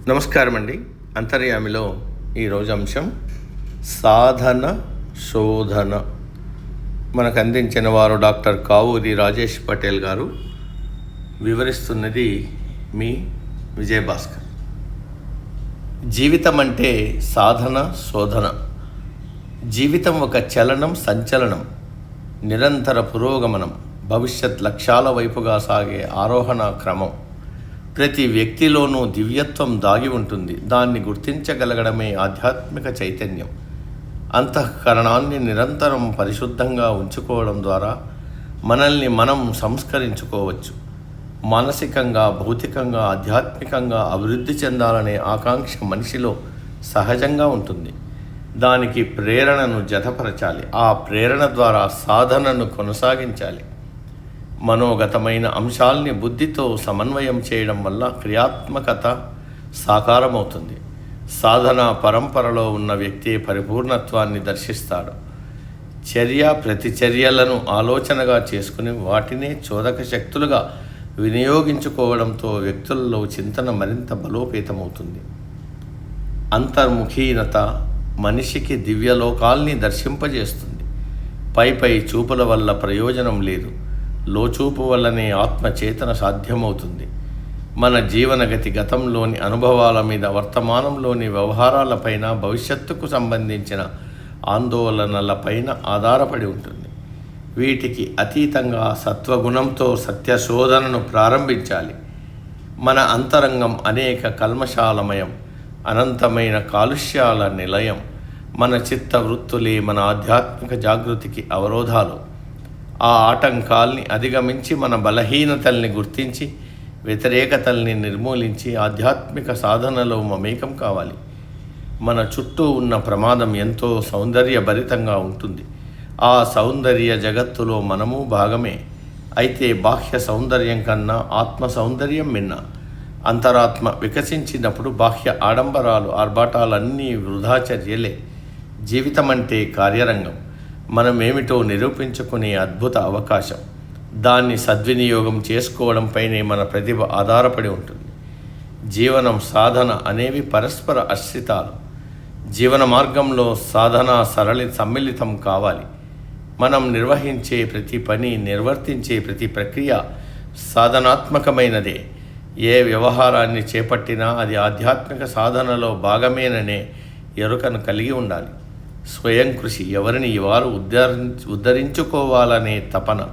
నమస్కారం అండి. అంతర్యామిలో ఈరోజు అంశం సాధన శోధన. మనకు అందించిన వారు డాక్టర్ కావూరి రాజేష్ పటేల్ గారు. వివరిస్తున్నది మీ విజయభాస్కర్. జీవితం అంటే సాధన శోధన. జీవితం ఒక చలనం, సంచలనం, నిరంతర పురోగమనం, భవిష్యత్ లక్ష్యాల వైపుగా సాగే ఆరోహణ క్రమం. ప్రతి వ్యక్తిలోనూ దివ్యత్వం దాగి ఉంటుంది. దాన్ని గుర్తించగలగడమే ఆధ్యాత్మిక చైతన్యం. అంతఃకరణాన్ని నిరంతరం పరిశుద్ధంగా ఉంచుకోవడం ద్వారా మనల్ని మనం సంస్కరించుకోవచ్చు. మానసికంగా, భౌతికంగా, ఆధ్యాత్మికంగా అభివృద్ధి చెందాలనే ఆకాంక్ష మనిషిలో సహజంగా ఉంటుంది. దానికి ప్రేరణను జతపరచాలి. ఆ ప్రేరణ ద్వారా సాధనను కొనసాగించాలి. మనోగతమైన అంశాల్ని బుద్ధితో సమన్వయం చేయడం వల్ల క్రియాత్మకత సాకారమవుతుంది. సాధన పరంపరలో ఉన్న వ్యక్తి పరిపూర్ణత్వాన్ని దర్శిస్తాడు. చర్య ప్రతిచర్యలను ఆలోచనగా చేసుకుని వాటినే చోదక శక్తులుగా వినియోగించుకోవడంతో వ్యక్తులలో చింతన మరింత బలోపేతమవుతుంది. అంతర్ముఖీనత మనిషికి దివ్యలోకాల్ని దర్శింపజేస్తుంది. పై చూపుల వల్ల ప్రయోజనం లేదు. లోచూపు వల్లనే ఆత్మచేతన సాధ్యమవుతుంది. మన జీవనగతి గతంలోని అనుభవాల మీద, వర్తమానంలోని వ్యవహారాలపైన, భవిష్యత్తుకు సంబంధించిన ఆందోళనలపైన ఆధారపడి ఉంటుంది. వీటికి అతీతంగా సత్వగుణంతో సత్యశోధనను ప్రారంభించాలి. మన అంతరంగం అనేక కల్మషాలమయం, అనంతమైన కాలుష్యాల నిలయం. మన చిత్త వృత్తులే మన ఆధ్యాత్మిక జాగృతికి అవరోధాలు. ఆ ఆటంకాల్ని అధిగమించి మన బలహీనతల్ని గుర్తించి వ్యతిరేకతల్ని నిర్మూలించి ఆధ్యాత్మిక సాధనలో మమేకం కావాలి. మన చుట్టూ ఉన్న ప్రమాదం ఎంతో సౌందర్యభరితంగా ఉంటుంది. ఆ సౌందర్య జగత్తులో మనము భాగమే. అయితే బాహ్య సౌందర్యం కన్నా ఆత్మ సౌందర్యం మిన్న. అంతరాత్మ వికసించినప్పుడు బాహ్య ఆడంబరాలు, ఆర్భాటాలన్నీ వృధా చర్యలే. జీవితం అంటే కార్యరంగం. మనమేమిటో నిరూపించుకునే అద్భుత అవకాశం. దాన్ని సద్వినియోగం చేసుకోవడంపైనే మన ప్రతిభ ఆధారపడి ఉంటుంది. జీవనం, సాధన అనేవి పరస్పర ఆశ్రితాలు. జీవన మార్గంలో సాధన సమ్మిళితం కావాలి. మనం నిర్వహించే ప్రతి పని, నిర్వర్తించే ప్రతి ప్రక్రియ సాధనాత్మకమైనదే. ఏ వ్యవహారాన్ని చేపట్టినా అది ఆధ్యాత్మిక సాధనలో భాగమేననే ఎరుకను కలిగి ఉండాలి. స్వయం కృషి, ఎవరిని వారు ఉద్ధరించుకోవాలనే తపన,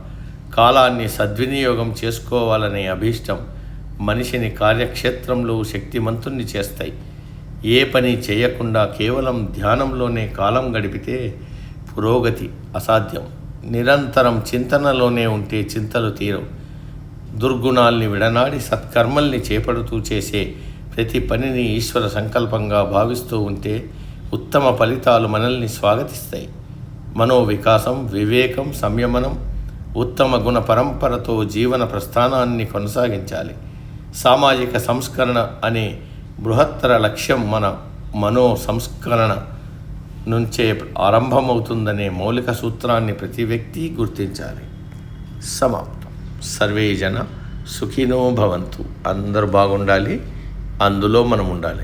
కాలాన్ని సద్వినియోగం చేసుకోవాలనే అభీష్టం మనిషిని కార్యక్షేత్రంలో శక్తిమంతుణ్ణి చేస్తాయి. ఏ పని చేయకుండా కేవలం ధ్యానంలోనే కాలం గడిపితే పురోగతి అసాధ్యం. నిరంతరం చింతనలోనే ఉంటే చింతలు తీరవు. దుర్గుణాల్ని విడనాడి సత్కర్మల్ని చేపడుతూ చేసే ప్రతి పనిని ఈశ్వర సంకల్పంగా భావిస్తూ ఉంటే ఉత్తమ ఫలితాలు మనల్ని స్వాగతిస్తాయి. మనోవికాసం, వివేకం, సంయమనం, ఉత్తమ గుణ పరంపరతో జీవన ప్రస్థానాన్ని కొనసాగించాలి. సామాజిక సంస్కరణ అనే బృహత్తర లక్ష్యం మన మనో సంస్కరణ నుంచే ఆరంభమవుతుందనే మౌలిక సూత్రాన్ని ప్రతి వ్యక్తి గుర్తించాలి. సమాప్తం. సర్వే జన సుఖినో భవంతు. అందరూ బాగుండాలి, అందులో మనం ఉండాలి.